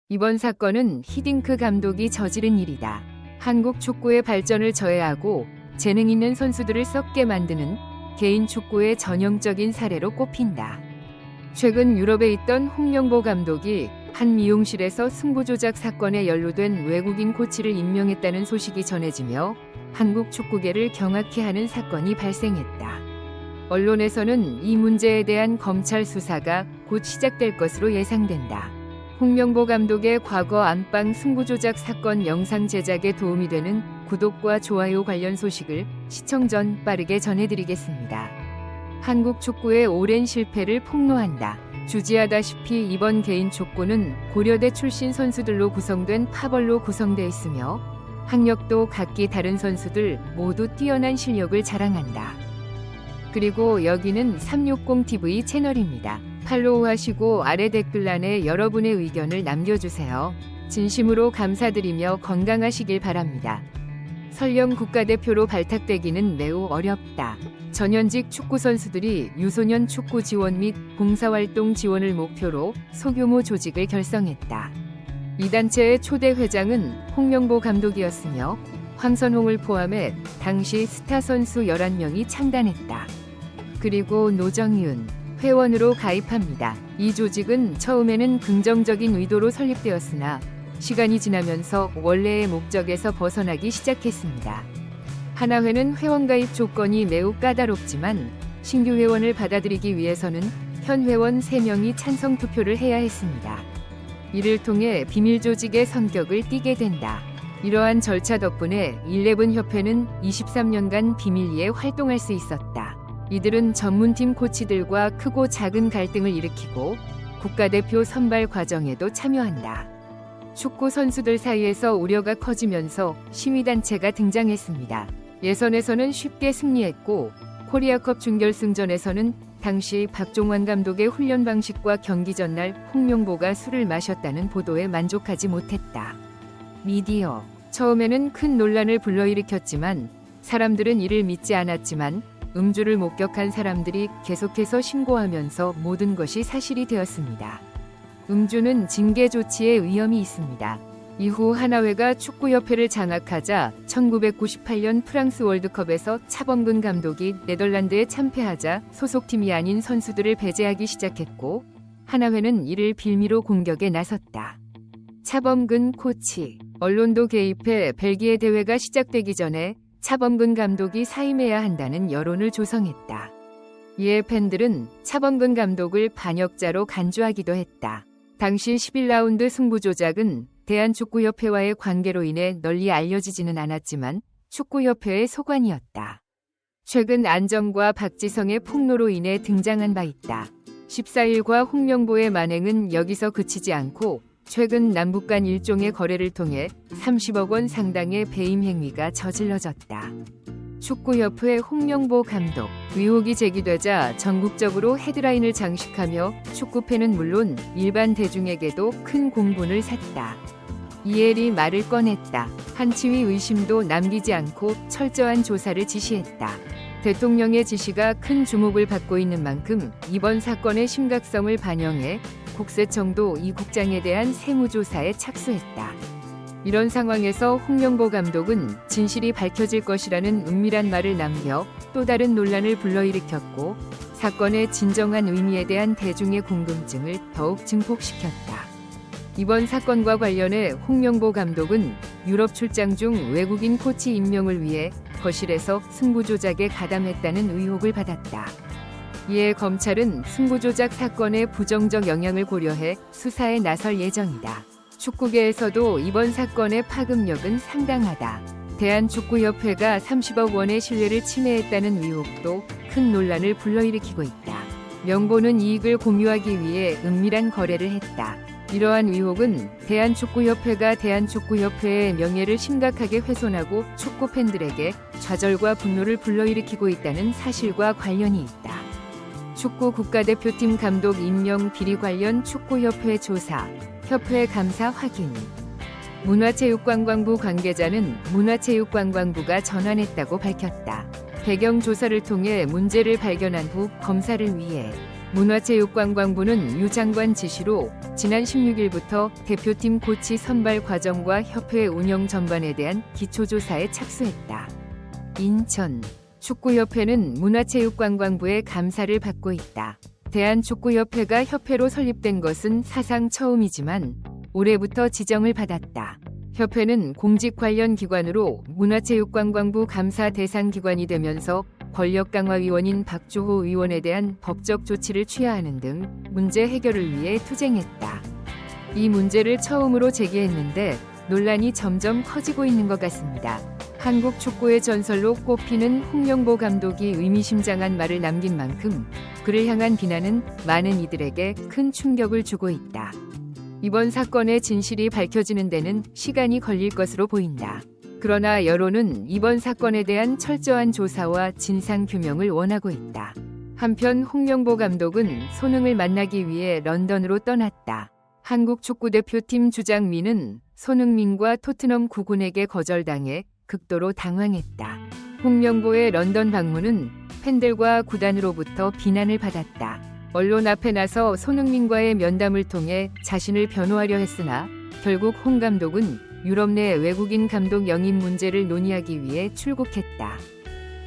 이번 사건은 히딩크 감독이 저지른 일이다. 한국 축구의 발전을 저해하고 재능 있는 선수들을 썩게 만드는 개인 축구의 전형적인 사례로 꼽힌다. 최근 유럽에 있던 홍명보 감독이 한 미용실에서 승부조작 사건에 연루된 외국인 코치를 임명했다는 소식이 전해지며 한국 축구계를 경악해 하는 사건이 발생했다. 언론에서는 이 문제에 대한 검찰 수사가 곧 시작될 것으로 예상된다. 홍명보 감독의 과거 안방 승부조작 사건 영상 제작에 도움이 되는 구독과 좋아요 관련 소식을 시청 전 빠르게 전해드리겠습니다. 한국 축구의 오랜 실패를 폭로한다. 주지하다시피 이번 개인 촉구는 고려대 출신 선수들로 구성된 파벌로 구성되어 있으며 학력도 각기 다른 선수들 모두 뛰어난 실력을 자랑한다. 그리고 여기는 360TV 채널입니다. 팔로우하시고 아래 댓글란에 여러분의 의견을 남겨주세요. 진심으로 감사드리며 건강하시길 바랍니다. 설령 국가대표로 발탁되기는 매우 어렵다. 전현직 축구 선수들이 유소년 축구 지원 및 봉사활동 지원을 목표로 소규모 조직을 결성했다. 이 단체의 초대 회장은 홍명보 감독이었으며 황선홍을 포함해 당시 스타 선수 11명이 창단했다. 그리고 노정윤 회원으로 가입합니다. 이 조직은 처음에는 긍정적인 의도로 설립되었으나 시간이 지나면서 원래의 목적에서 벗어나기 시작했습니다. 하나회는 회원가입 조건이 매우 까다롭지만 신규 회원을 받아들이기 위해서는 현 회원 3명이 찬성 투표를 해야 했습니다. 이를 통해 비밀 조직의 성격을 띠게 된다. 이러한 절차 덕분에 11협회는 23년간 비밀리에 활동할 수 있었다. 이들은 전문팀 코치들과 크고 작은 갈등을 일으키고 국가대표 선발 과정에도 참여한다. 축구 선수들 사이에서 우려가 커지면서 시위단체가 등장했습니다. 예선에서는 쉽게 승리했고 코리아컵 준결승전에서는 당시 박종환 감독의 훈련 방식과 경기 전날 홍명보가 술을 마셨다는 보도에 만족하지 못했다. 미디어. 처음에는 큰 논란을 불러일으켰지만 사람들은 이를 믿지 않았지만 음주를 목격한 사람들이 계속해서 신고하면서 모든 것이 사실이 되었습니다. 음주는 징계 조치의 위험이 있습니다. 이후 하나회가 축구협회를 장악하자 1998년 프랑스 월드컵에서 차범근 감독이 네덜란드에 참패하자 소속팀이 아닌 선수들을 배제하기 시작했고 하나회는 이를 빌미로 공격에 나섰다. 차범근 코치. 언론도 개입해 벨기에 대회가 시작되기 전에 차범근 감독이 사임해야 한다는 여론을 조성했다. 이에 팬들은 차범근 감독을 반역자로 간주하기도 했다. 당시 11라운드 승부조작은 대한축구협회와의 관계로 인해 널리 알려지지는 않았지만 축구협회의 소관이었다. 최근 안정과 박지성의 폭로로 인해 등장한 바 있다. 14일과 홍명보의 만행은 여기서 그치지 않고 최근 남북 간 일종의 거래를 통해 30억 원 상당의 배임 행위가 저질러졌다. 축구협회 홍명보 감독. 의혹이 제기되자 전국적으로 헤드라인을 장식하며 축구팬은 물론 일반 대중에게도 큰 공분을 샀다. 이엘이 말을 꺼냈다. 한치위 의심도 남기지 않고 철저한 조사를 지시했다. 대통령의 지시가 큰 주목을 받고 있는 만큼 이번 사건의 심각성을 반영해 국세청도 이 국장에 대한 세무조사에 착수했다. 이런 상황에서 홍명보 감독은 진실이 밝혀질 것이라는 은밀한 말을 남겨 또 다른 논란을 불러일으켰고 사건의 진정한 의미에 대한 대중의 궁금증을 더욱 증폭시켰다. 이번 사건과 관련해 홍명보 감독은 유럽 출장 중 외국인 코치 임명을 위해 거실에서 승부조작에 가담했다는 의혹을 받았다. 이에 검찰은 승부조작 사건의 부정적 영향을 고려해 수사에 나설 예정이다. 축구계에서도 이번 사건의 파급력은 상당하다. 대한축구협회가 30억 원의 신뢰를 침해했다는 의혹도 큰 논란을 불러일으키고 있다. 명보는 이익을 공유하기 위해 은밀한 거래를 했다. 이러한 의혹은 대한축구협회가 대한축구협회의 명예를 심각하게 훼손하고 축구팬들에게 좌절과 분노를 불러일으키고 있다는 사실과 관련이 있다. 축구 국가대표팀 감독 임명 비리 관련 축구협회 조사, 협회 감사 확인. 문화체육관광부 관계자는 문화체육관광부가 전환했다고 밝혔다. 배경 조사를 통해 문제를 발견한 후 검사를 위해 문화체육관광부는 유 장관 지시로 지난 16일부터 대표팀 코치 선발 과정과 협회 운영 전반에 대한 기초조사에 착수했다. 인천 축구협회는 문화체육관광부의 감사를 받고 있다. 대한축구협회가 협회로 설립된 것은 사상 처음이지만 올해부터 지정을 받았다. 협회는 공직 관련 기관으로 문화체육관광부 감사 대상 기관이 되면서 권력강화위원인 박주호 의원에 대한 법적 조치를 취하하는 등 문제 해결을 위해 투쟁했다. 이 문제를 처음으로 제기했는데 논란이 점점 커지고 있는 것 같습니다. 한국 축구의 전설로 꼽히는 홍명보 감독이 의미심장한 말을 남긴 만큼 그를 향한 비난은 많은 이들에게 큰 충격을 주고 있다. 이번 사건의 진실이 밝혀지는 데는 시간이 걸릴 것으로 보인다. 그러나 여론은 이번 사건에 대한 철저한 조사와 진상 규명을 원하고 있다. 한편 홍명보 감독은 손흥을 만나기 위해 런던으로 떠났다. 한국 축구대표팀 주장민은 손흥민과 토트넘 구군에게 거절당해 극도로 당황했다. 홍명보의 런던 방문은 팬들과 구단으로부터 비난을 받았다. 언론 앞에 나서 손흥민과의 면담을 통해 자신을 변호하려 했으나 결국 홍 감독은 유럽 내 외국인 감독 영입 문제를 논의하기 위해 출국했다.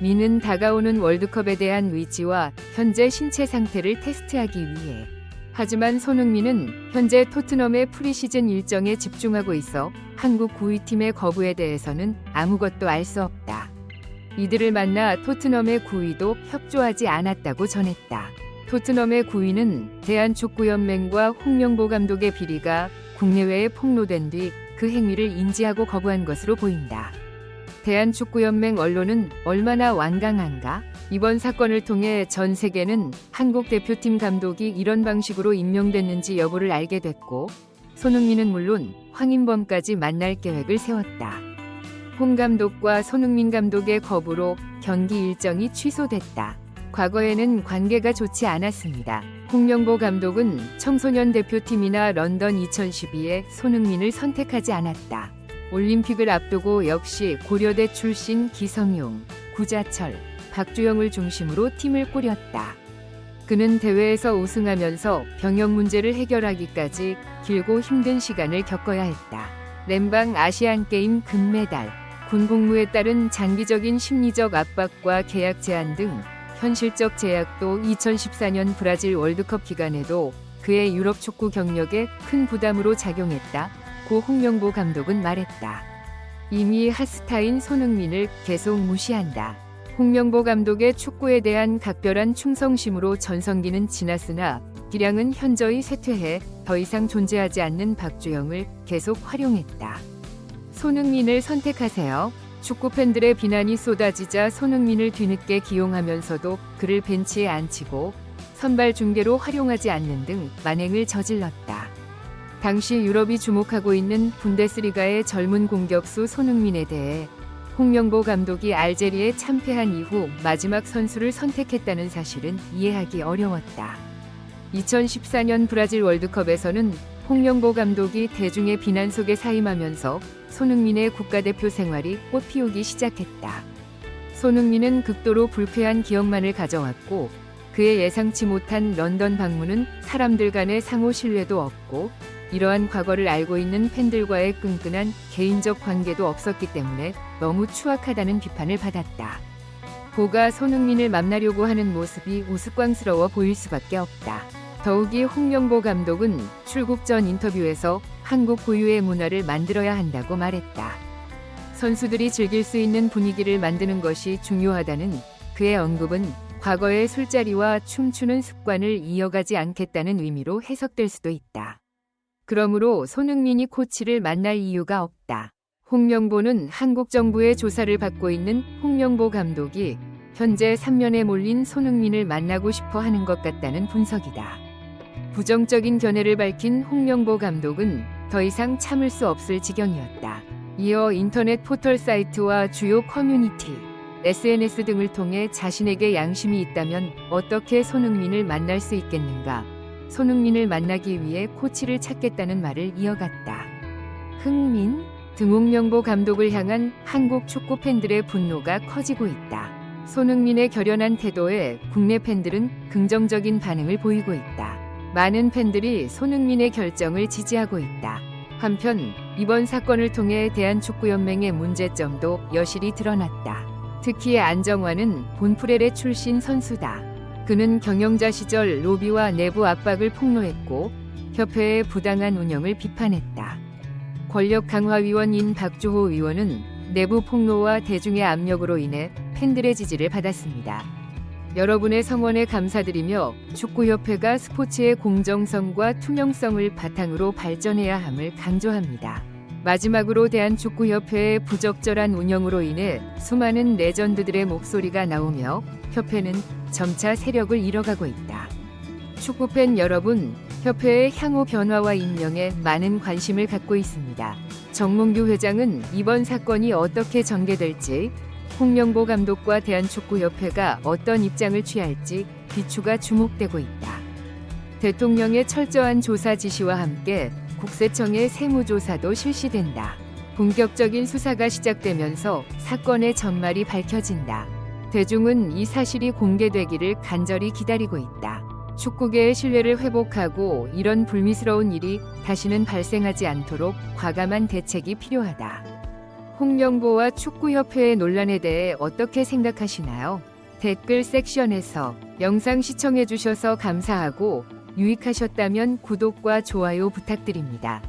민은 다가오는 월드컵에 대한 의지와 현재 신체 상태를 테스트하기 위해. 하지만 손흥민은 현재 토트넘의 프리시즌 일정에 집중하고 있어 한국 구위팀의 거부에 대해서는 아무것도 알 수 없다. 이들을 만나 토트넘의 구위도 협조하지 않았다고 전했다. 토트넘의 구위는 대한축구연맹과 홍명보 감독의 비리가 국내외에 폭로된 뒤 그 행위를 인지하고 거부한 것으로 보인다. 대한축구연맹 언론은 얼마나 완강한가? 이번 사건을 통해 전 세계는 한국 대표팀 감독이 이런 방식으로 임명됐는지 여부를 알게 됐고 손흥민은 물론 황인범까지 만날 계획을 세웠다. 홍 감독과 손흥민 감독의 거부로 경기 일정이 취소됐다. 과거에는 관계가 좋지 않았습니다. 홍명보 감독은 청소년 대표팀이나 런던 2012에 손흥민을 선택하지 않았다. 올림픽을 앞두고 역시 고려대 출신 기성용, 구자철, 박주영을 중심으로 팀을 꾸렸다. 그는 대회에서 우승하면서 병역 문제를 해결하기까지 길고 힘든 시간을 겪어야 했다. 렘방 아시안게임 금메달, 군 복무에 따른 장기적인 심리적 압박과 계약 제한 등 현실적 제약도 2014년 브라질 월드컵 기간에도 그의 유럽 축구 경력에 큰 부담으로 작용했다. 고 홍명보 감독은 말했다. 이미 핫스타인 손흥민을 계속 무시한다. 홍명보 감독의 축구에 대한 각별한 충성심으로 전성기는 지났으나 기량은 현저히 쇠퇴해 더 이상 존재하지 않는 박주영을 계속 활용했다. 손흥민을 선택하세요. 축구 팬들의 비난이 쏟아지자 손흥민을 뒤늦게 기용하면서도 그를 벤치에 앉히고 선발 중계로 활용하지 않는 등 만행을 저질렀다. 당시 유럽이 주목하고 있는 분데스리가의 젊은 공격수 손흥민에 대해 홍명보 감독이 알제리에 참패한 이후 마지막 선수를 선택했다는 사실은 이해하기 어려웠다. 2014년 브라질 월드컵에서는 홍명보 감독이 대중의 비난 속에 사임하면서 손흥민의 국가대표 생활이 꽃피우기 시작했다. 손흥민은 극도로 불쾌한 기억만을 가져왔고 그의 예상치 못한 런던 방문은 사람들 간의 상호 신뢰도 없고 이러한 과거를 알고 있는 팬들과의 끈끈한 개인적 관계도 없었기 때문에 너무 추악하다는 비판을 받았다. 고가 손흥민을 만나려고 하는 모습이 우스꽝스러워 보일 수밖에 없다. 더욱이 홍명보 감독은 출국 전 인터뷰에서 한국 고유의 문화를 만들어야 한다고 말했다. 선수들이 즐길 수 있는 분위기를 만드는 것이 중요하다는 그의 언급은 과거의 술자리와 춤추는 습관을 이어가지 않겠다는 의미로 해석될 수도 있다. 그러므로 손흥민이 코치를 만날 이유가 없다. 홍명보는 한국 정부의 조사를 받고 있는 홍명보 감독이 현재 3면에 몰린 손흥민을 만나고 싶어 하는 것 같다는 분석이다. 부정적인 견해를 밝힌 홍명보 감독은 더 이상 참을 수 없을 지경이었다. 이어 인터넷 포털 사이트와 주요 커뮤니티, SNS 등을 통해 자신에게 양심이 있다면 어떻게 손흥민을 만날 수 있겠는가? 손흥민을 만나기 위해 코치를 찾겠다는 말을 이어갔다. 흥민, 홍명보 감독을 향한 한국 축구 팬들의 분노가 커지고 있다. 손흥민의 결연한 태도에 국내 팬들은 긍정적인 반응을 보이고 있다. 많은 팬들이 손흥민의 결정을 지지하고 있다. 한편 이번 사건을 통해 대한축구연맹의 문제점도 여실히 드러났다. 특히 안정환은 본프레레 출신 선수다. 그는 경영자 시절 로비와 내부 압박을 폭로했고 협회의 부당한 운영을 비판했다. 권력 강화위원인 박주호 위원은 내부 폭로와 대중의 압력으로 인해 팬들의 지지를 받았습니다. 여러분의 성원에 감사드리며 축구협회가 스포츠의 공정성과 투명성을 바탕으로 발전해야 함을 강조합니다. 마지막으로 대한축구협회의 부적절한 운영으로 인해 수많은 레전드들의 목소리가 나오며 협회는 점차 세력을 잃어가고 있다. 축구팬 여러분, 협회의 향후 변화와 임명에 많은 관심을 갖고 있습니다. 정몽규 회장은 이번 사건이 어떻게 전개될지, 홍명보 감독과 대한축구협회가 어떤 입장을 취할지 귀추가 주목되고 있다. 대통령의 철저한 조사 지시와 함께 국세청의 세무조사도 실시된다. 본격적인 수사가 시작되면서 사건의 전말이 밝혀진다. 대중은 이 사실이 공개되기를 간절히 기다리고 있다. 축구계의 신뢰를 회복하고 이런 불미스러운 일이 다시는 발생하지 않도록 과감한 대책이 필요하다. 홍명보와 축구협회의 논란에 대해 어떻게 생각하시나요? 댓글 섹션에서 영상 시청해주셔서 감사하고 유익하셨다면 구독과 좋아요 부탁드립니다.